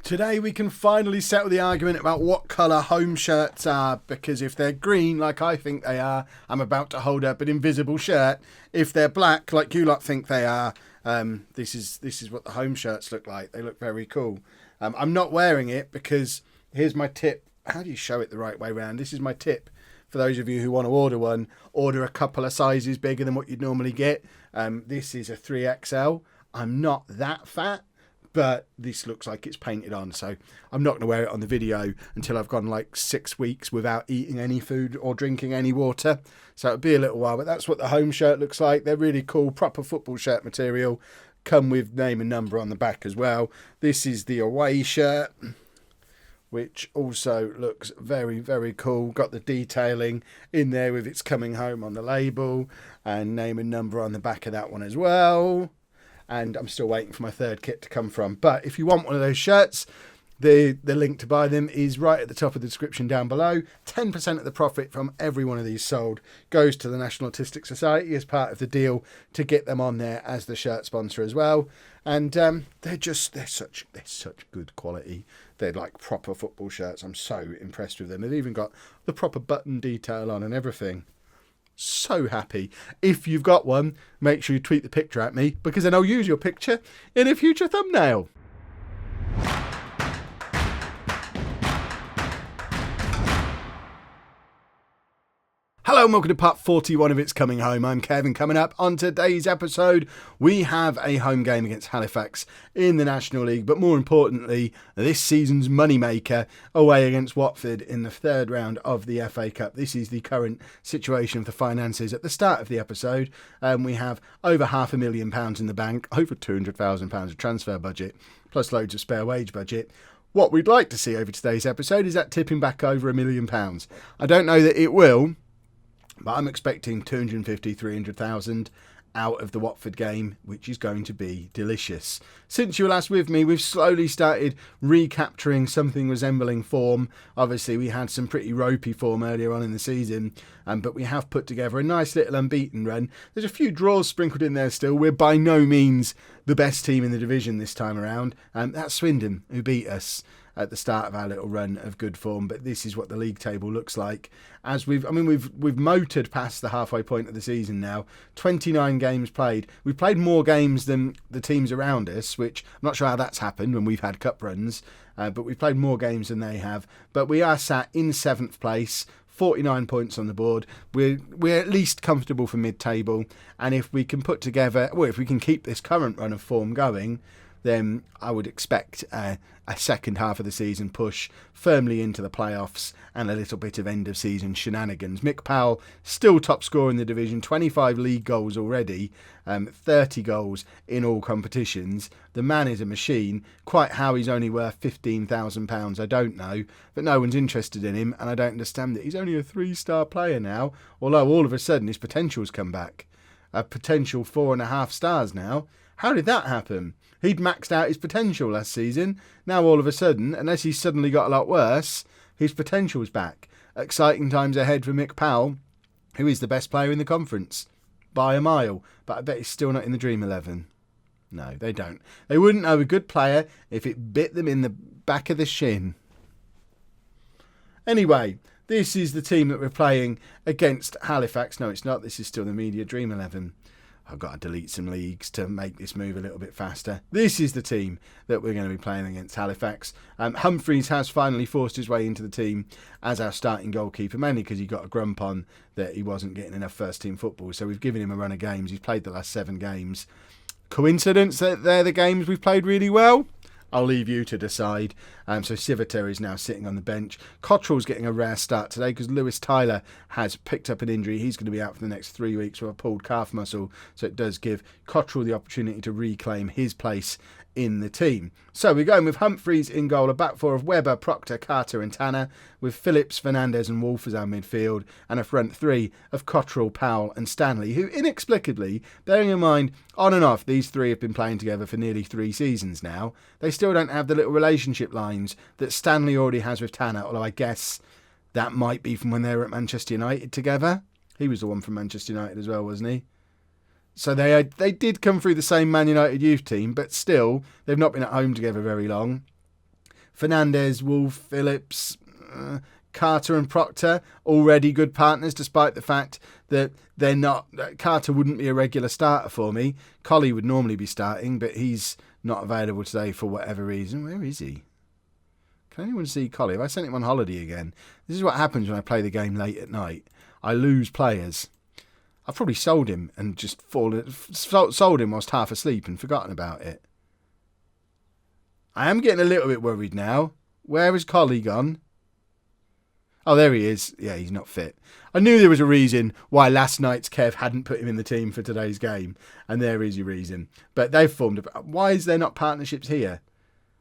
Today we can finally settle the argument about what colour home shirts are, because if they're green, like I think they are, I'm about to hold up an invisible shirt. If they're black, like you lot think they are, this is what the home shirts look like. They look very cool. I'm not wearing it because here's my tip. How do you show it the right way around? This is my tip for those of you who want to order one. Order a couple of sizes bigger than what you'd normally get. This is a 3XL. I'm not that fat, but this looks like it's painted on, so I'm not going to wear it on the video until I've gone like 6 weeks without eating any food or drinking any water. So it'll be a little while, but that's what the home shirt looks like. They're really cool, proper football shirt material. Come with name and number on the back as well. This is the away shirt, which also looks very, very cool. Got the detailing in there with it's coming home on the label and name and number on the back of that one as well. And I'm still waiting for my third kit to come from. But if you want one of those shirts, the link to buy them is right at the top of the description down below. 10% of the profit from every one of these sold goes to the National Autistic Society as part of the deal to get them on there as the shirt sponsor as well. And they're such good quality. They're like proper football shirts. I'm so impressed with them. They've even got the proper button detail on and everything. So happy. If you've got one, make sure you tweet the picture at me, because then I'll use your picture in a future thumbnail. Hello and welcome to part 41 of It's Coming Home. I'm Kevin. Coming up on today's episode, we have a home game against Halifax in the National League, but more importantly, this season's moneymaker away against Watford in the third round of the FA Cup. This is the current situation of the finances. At the start of the episode, we have over £500,000 in the bank, over £200,000 of transfer budget, plus loads of spare wage budget. What we'd like to see over today's episode is that tipping back over £1 million. I don't know that it will, but I'm expecting 250, 300,000 out of the Watford game, which is going to be delicious. Since you were last with me, we've slowly started recapturing something resembling form. Obviously, we had some pretty ropey form earlier on in the season, but we have put together a nice little unbeaten run. There's a few draws sprinkled in there still. We're by no means the best team in the division this time around. That's Swindon, who beat us at the start of our little run of good form, but this is what the league table looks like. As we've motored past the halfway point of the season now. 29 games played. We've played more games than the teams around us, which I'm not sure how that's happened when we've had cup runs, but we've played more games than they have. But we are sat in 7th place, 49 points on the board. We're at least comfortable for mid-table, and if we can put together, well, if we can keep this current run of form going, then I would expect a second half of the season push firmly into the playoffs and a little bit of end of season shenanigans. Mick Powell still top scorer in the division, 25 league goals already, 30 goals in all competitions. The man is a machine. Quite how he's only worth £15,000 I don't know, but no one's interested in him, and I don't understand that he's only a 3-star player now, although all of a sudden his potential's come back. A potential 4.5 stars now. How did that happen? He'd maxed out his potential last season. Now all of a sudden, unless he's suddenly got a lot worse, his potential's back. Exciting times ahead for Mick Powell, who is the best player in the conference by a mile. But I bet he's still not in the Dream 11. No, they don't. They wouldn't know a good player if it bit them in the back of the shin. Anyway, this is the team that we're playing against Halifax. No, it's not. This is still the Media Dream 11. I've got to delete some leagues to make this move a little bit faster. This is the team that we're going to be playing against Halifax. Humphreys has finally forced his way into the team as our starting goalkeeper, mainly because he got a grump on that he wasn't getting enough first team football. So we've given him a run of games. He's played the last 7 games. Coincidence that they're the games we've played really well? I'll leave you to decide. So Civita is now sitting on the bench. Cottrell's getting a rare start today because Lewis Tyler has picked up an injury. He's going to be out for the next 3 weeks with a pulled calf muscle. So it does give Cottrell the opportunity to reclaim his place in the team. So we're going with Humphreys in goal, a back four of Webber, Proctor, Carter and Tanner, with Phillips, Fernandez and Wolf as our midfield, and a front three of Cottrell, Powell and Stanley, who inexplicably, bearing in mind on and off these three have been playing together for nearly 3 seasons now, they still don't have the little relationship lines that Stanley already has with Tanner, although I guess that might be from when they were at Manchester United together. He was the one from Manchester United as well, wasn't he? So they did come through the same Man United youth team, but still, they've not been at home together very long. Fernandez, Wolf, Phillips, Carter and Proctor, already good partners, despite the fact that they're not. Carter wouldn't be a regular starter for me. Collie would normally be starting, but he's not available today for whatever reason. Where is he? Can anyone see Collie? Have I sent him on holiday again? This is what happens when I play the game late at night. I lose players. I've probably sold him and just sold him whilst half asleep and forgotten about it. I am getting a little bit worried now. Where has Collie gone? Oh, there he is. Yeah, he's not fit. I knew there was a reason why last night's Kev hadn't put him in the team for today's game. And there is your reason. But they've formed why is there not partnerships here?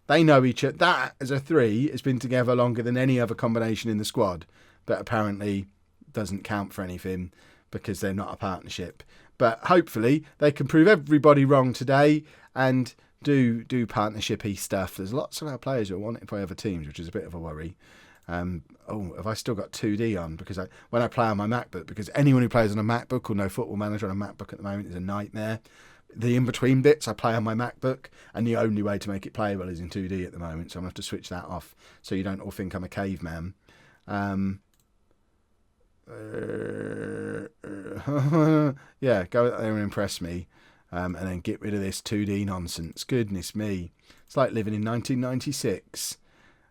They know each other. That, as a three, has been together longer than any other combination in the squad. But apparently doesn't count for anything because they're not a partnership. But hopefully they can prove everybody wrong today and do partnership-y stuff. There's lots of our players who are wanted by other teams, which is a bit of a worry. Have I still got 2D on? Because when I play on my MacBook, because anyone who plays on a MacBook or no Football Manager on a MacBook at the moment is a nightmare. The in-between bits I play on my MacBook, and the only way to make it playable is in 2D at the moment, so I'm going to have to switch that off so you don't all think I'm a caveman. Yeah, go out there and impress me, and then get rid of this 2D nonsense. Goodness me. It's like living in 1996.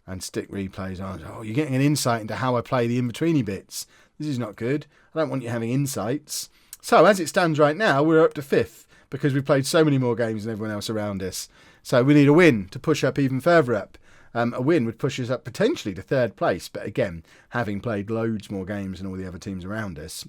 And stick replays on. Oh, you're getting an insight into how I play the in-betweeny bits. This is not good. I don't want you having insights. So, as it stands right now, we're up to 5th because we've played so many more games than everyone else around us. So, we need a win to push up even further up. A win would push us up potentially to 3rd place. But again, having played loads more games than all the other teams around us.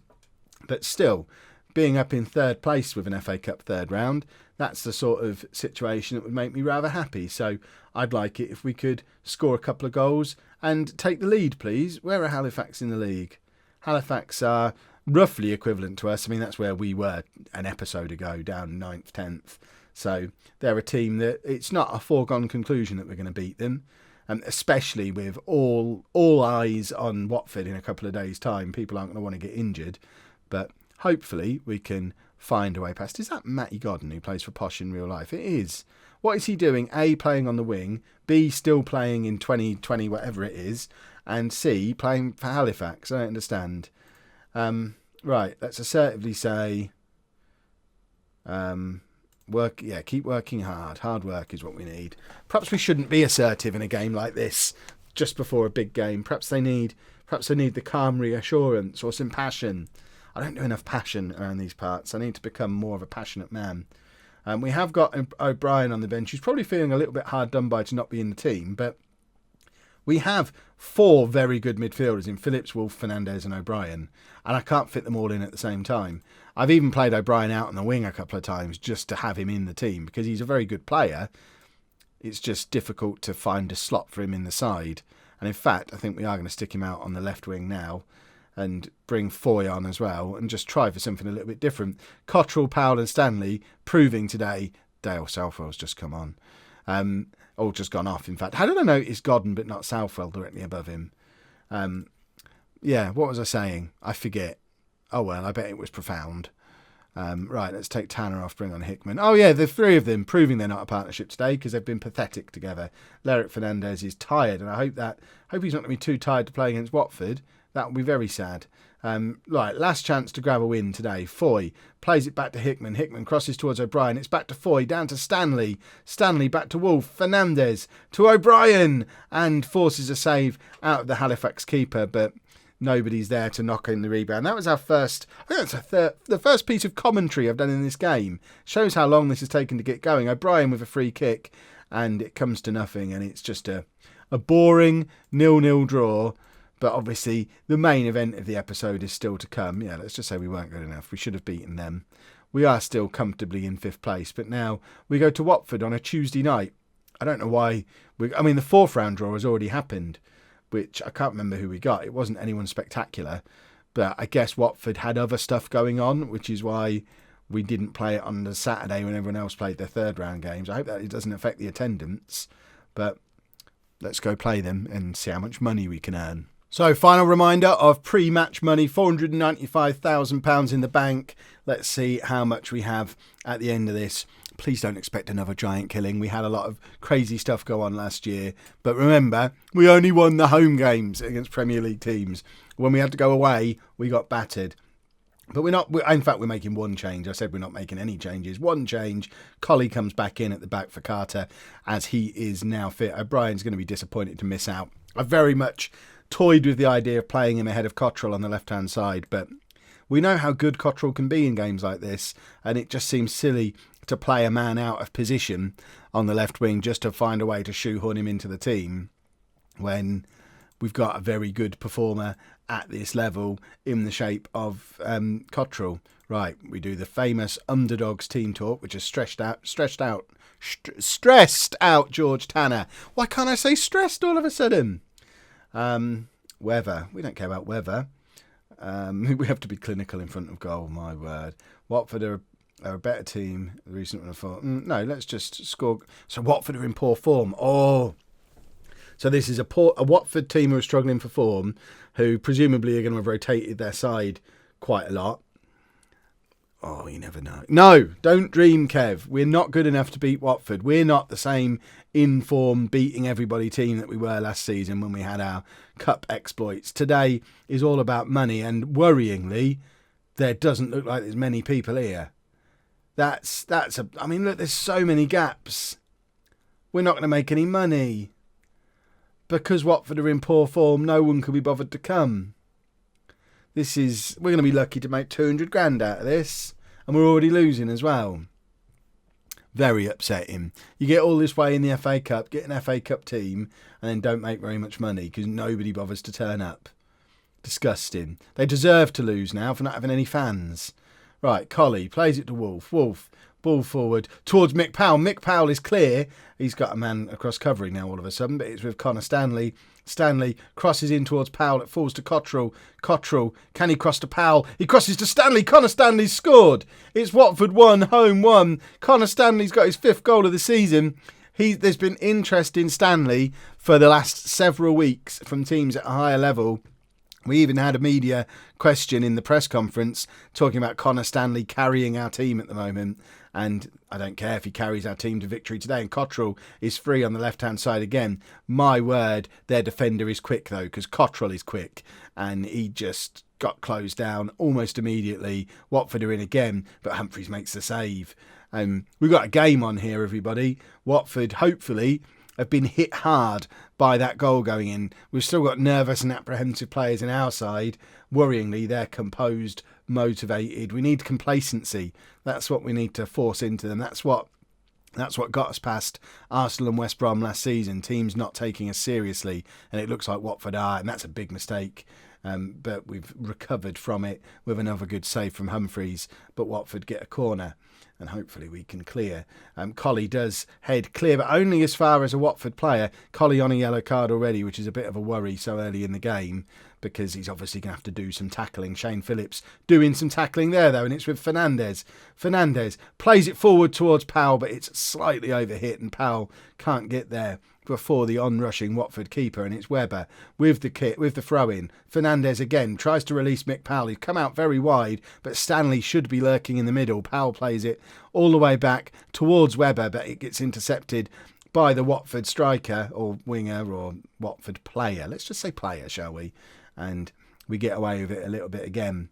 But still, being up in 3rd place with an FA Cup 3rd round, that's the sort of situation that would make me rather happy. So I'd like it if we could score a couple of goals and take the lead, please. Where are Halifax in the league? Halifax are roughly equivalent to us. I mean, that's where we were an episode ago, down 9th, 10th. So they're a team that it's not a foregone conclusion that we're going to beat them, especially with all eyes on Watford in a couple of days' time. People aren't going to want to get injured, but hopefully we can find a way past. Is that Matty Godden who plays for Posh in real life? It is. What is he doing? A, playing on the wing. B, still playing in 2020, whatever it is. And C, playing for Halifax. I don't understand. Right, let's assertively say, keep working hard. Hard work is what we need. Perhaps we shouldn't be assertive in a game like this, just before a big game. Perhaps they need the calm reassurance or some passion. I don't do enough passion around these parts. I need to become more of a passionate man. We have got O'Brien on the bench. He's probably feeling a little bit hard done by to not be in the team, but we have 4 very good midfielders in Phillips, Wolf, Fernandez and O'Brien, and I can't fit them all in at the same time. I've even played O'Brien out on the wing a couple of times just to have him in the team because he's a very good player. It's just difficult to find a slot for him in the side. And in fact, I think we are going to stick him out on the left wing now and bring Foy on as well and just try for something a little bit different. Cottrell, Powell and Stanley proving today. Dale Southwell's just come on. Or just gone off, in fact. How did I notice Godden but not Southwell directly above him? What was I saying? I forget. Oh well, I bet it was profound. Right, let's take Tanner off, bring on Hickman. Oh yeah, the 3 of them proving they're not a partnership today because they've been pathetic together. Lerick Fernandez is tired, and I hope he's not going to be too tired to play against Watford. That would be very sad. Right, last chance to grab a win today. Foy plays it back to Hickman. Hickman crosses towards O'Brien. It's back to Foy, down to Stanley. Stanley back to Wolf. Fernandez to O'Brien and forces a save out of the Halifax keeper, but nobody's there to knock in the rebound. That was our first, I think that's the first piece of commentary I've done in this game. Shows how long this has taken to get going. O'Brien with a free kick and it comes to nothing and it's just a boring 0-0 draw. But obviously, the main event of the episode is still to come. Yeah, let's just say we weren't good enough. We should have beaten them. We are still comfortably in 5th place. But now we go to Watford on a Tuesday night. I don't know why. The 4th round draw has already happened, which I can't remember who we got. It wasn't anyone spectacular. But I guess Watford had other stuff going on, which is why we didn't play it on the Saturday when everyone else played their 3rd round games. I hope that it doesn't affect the attendance. But let's go play them and see how much money we can earn. So, final reminder of pre-match money, £495,000 in the bank. Let's see how much we have at the end of this. Please don't expect another giant killing. We had a lot of crazy stuff go on last year. But remember, we only won the home games against Premier League teams. When we had to go away, we got battered. But in fact, we're making one change. I said we're not making any changes. One change. Colley comes back in at the back for Carter as he is now fit. O'Brien's going to be disappointed to miss out. I very much toyed with the idea of playing him ahead of Cottrell on the left-hand side. But we know how good Cottrell can be in games like this. And it just seems silly to play a man out of position on the left wing just to find a way to shoehorn him into the team when we've got a very good performer at this level in the shape of Cottrell. Right, we do the famous underdogs team talk, which is stressed out George Tanner. Why can't I say stressed all of a sudden? Weather. We don't care about weather. We have to be clinical in front of goal, my word. Watford are a better team. The recent one I thought, no, let's just score. So Watford are in poor form. Oh, so this is a Watford team who are struggling for form, who presumably are going to have rotated their side quite a lot. Oh, you never know. No, don't dream, Kev. We're not good enough to beat Watford. We're not the same in-form, beating everybody team that we were last season when we had our cup exploits. Today is all about money, and worryingly, there doesn't look like there's many people here. I mean, look, there's so many gaps. We're not going to make any money. Because Watford are in poor form, no one could be bothered to come. We're going to be lucky to make 200 grand out of this. And we're already losing as well. Very upsetting. You get all this way in the FA Cup, get an FA Cup team, and then don't make very much money because nobody bothers to turn up. Disgusting. They deserve to lose now for not having any fans. Right, Colley plays it to Wolf. Wolf, ball forward towards Mick Powell. Mick Powell is clear. He's got a man across covering now all of a sudden, but it's with Connor Stanley. Stanley crosses in towards Powell. It falls to Cottrell. Cottrell, can he cross to Powell? He crosses to Stanley. Connor Stanley's scored. It's Watford 1, home 1. Connor Stanley's got his 5th goal of the season. There's been interest in Stanley for the last several weeks from teams at a higher level. We even had a media question in the press conference talking about Connor Stanley carrying our team at the moment. And I don't care if he carries our team to victory today. And Cottrell is free on the left-hand side again. My word, their defender is quick, though, because Cottrell is quick. And he just got closed down almost immediately. Watford are in again, but Humphreys makes the save. We've got a game on here, everybody. Watford, hopefully, have been hit hard by that goal going in. We've still got nervous and apprehensive players in our side. Worryingly, they're composed, motivated. We need complacency. That's what we need to force into them. That's what got us past Arsenal and West Brom last season. Teams not taking us seriously, and it looks like Watford are, and that's a big mistake. But we've recovered from it with another good save from Humphreys. But Watford get a corner, and hopefully we can clear. Colley does head clear, but only as far as a Watford player. Colley on a yellow card already, which is a bit of a worry so early in the game, because he's obviously going to have to do some tackling. Shane Phillips doing some tackling there, though, and it's with Fernandez. Fernandez plays it forward towards Powell, but it's slightly overhit, and Powell can't get there before the onrushing Watford keeper, and it's Webber with the throw-in. Fernandez again tries to release Mick Powell. He's come out very wide, but Stanley should be lurking in the middle. Powell plays it all the way back towards Webber, but it gets intercepted by the Watford striker or winger or Watford player. Let's just say player, shall we? And we get away with it a little bit again.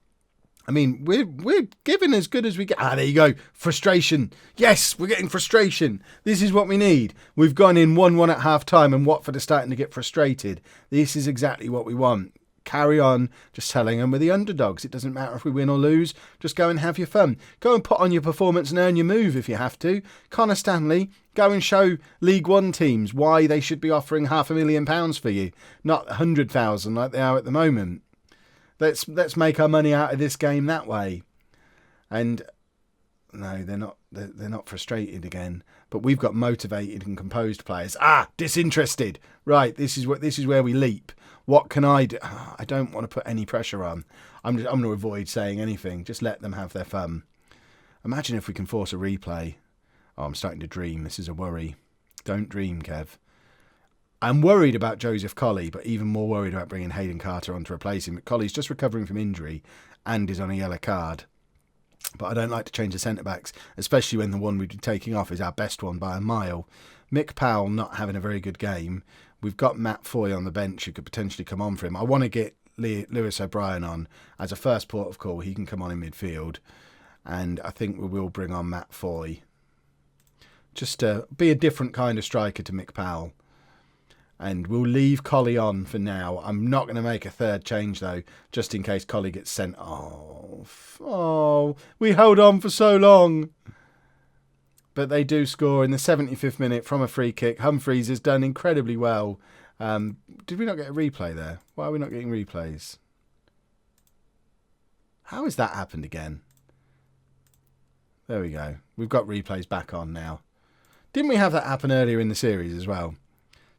I mean, we're giving as good as we get. There you go. Frustration. Yes, we're getting frustration. This is what we need. We've gone in 1-1 at half-time and Watford are starting to get frustrated. This is exactly what we want. Carry on just telling them we're the underdogs. It doesn't matter if we win or lose. Just go and have your fun. Go and put on your performance and earn your move if you have to. Connor Stanley, go and show League One teams why they should be offering £500,000 for you, not 100,000 like they are at the moment. Let's make our money out of this game that way. And no, they're not frustrated again. But we've got motivated and composed players. Disinterested. Right, this is where we leap. What can I do? I don't want to put any pressure on. I'm going to avoid saying anything. Just let them have their fun. Imagine if we can force a replay. I'm starting to dream. This is a worry. Don't dream, Kev. I'm worried about Joseph Colley, but even more worried about bringing Hayden Carter on to replace him. Colley's just recovering from injury and is on a yellow card. But I don't like to change the centre-backs, especially when the one we'd be taking off is our best one by a mile. Mick Powell not having a very good game. We've got Matt Foy on the bench who could potentially come on for him. I want to get Lewis O'Brien on as a first port of call. He can come on in midfield. And I think we will bring on Matt Foy. Just to be a different kind of striker to Mick Powell. And we'll leave Collie on for now. I'm not going to make a third change, though, just in case Collie gets sent off. Oh, we held on for so long. But they do score in the 75th minute from a free kick. Humphreys has done incredibly well. Did we not get a replay there? Why are we not getting replays? How has that happened again? There we go. We've got replays back on now. Didn't we have that happen earlier in the series as well?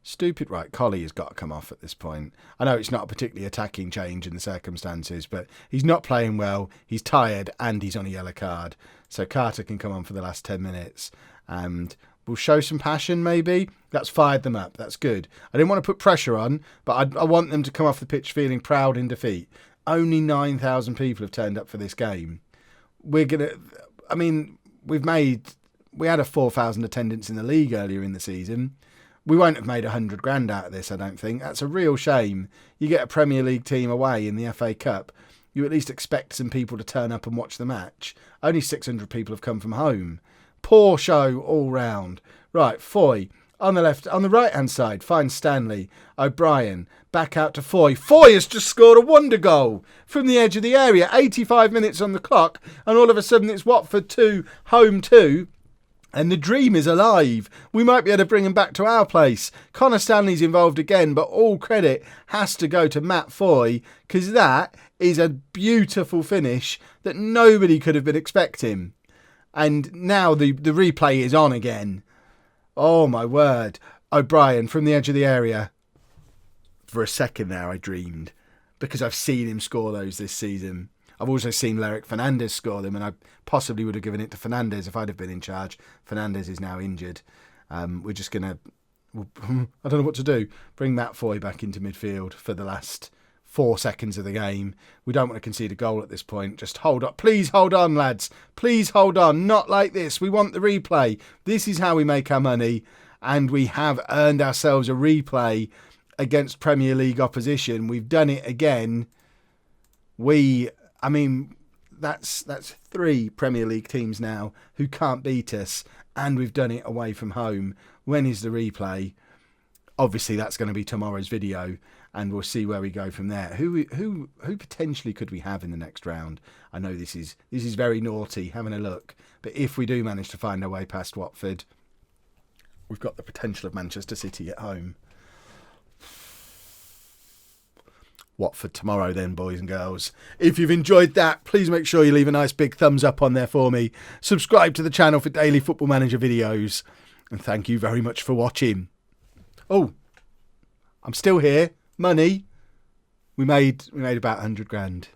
Stupid, right, Collie has got to come off at this point. I know it's not a particularly attacking change in the circumstances, but he's not playing well, he's tired, and he's on a yellow card. So Carter can come on for the last 10 minutes. And we'll show some passion, maybe. That's fired them up. That's good. I didn't want to put pressure on, but I want them to come off the pitch feeling proud in defeat. Only 9,000 people have turned up for this game. We had a 4,000 attendance in the league earlier in the season. We won't have made 100 grand out of this, I don't think. That's a real shame. You get a Premier League team away in the FA Cup, you at least expect some people to turn up and watch the match. Only 600 people have come from home. Poor show all round. Right, Foy on the left, on the right-hand side, finds Stanley. O'Brien back out to Foy. Foy has just scored a wonder goal from the edge of the area. 85 minutes on the clock, and all of a sudden it's Watford 2, home 2. And the dream is alive. We might be able to bring him back to our place. Connor Stanley's involved again, but all credit has to go to Matt Foy, because that is a beautiful finish that nobody could have been expecting. And now the replay is on again. Oh my word. O'Brien from the edge of the area. For a second there I dreamed, because I've seen him score those this season. I've also seen Lerick Fernandez score them, and I possibly would have given it to Fernandez if I'd have been in charge. Fernandez is now injured. We're just going to... I don't know what to do. Bring Matt Foy back into midfield for the last 4 seconds of the game. We don't want to concede a goal at this point. Just hold on. Please hold on, lads. Please hold on. Not like this. We want the replay. This is how we make our money. And we have earned ourselves a replay against Premier League opposition. We've done it again. That's 3 Premier League teams now who can't beat us, and we've done it away from home. When is the replay? Obviously, that's going to be tomorrow's video, and we'll see where we go from there. Who potentially could we have in the next round? I know this is very naughty, having a look, but if we do manage to find our way past Watford, we've got the potential of Manchester City at home. Watford tomorrow then, boys and girls. If you've enjoyed that, please make sure you leave a nice big thumbs up on there for me. Subscribe to the channel for daily Football Manager videos. And thank you very much for watching. Oh, I'm still here. Money. We made about 100 grand.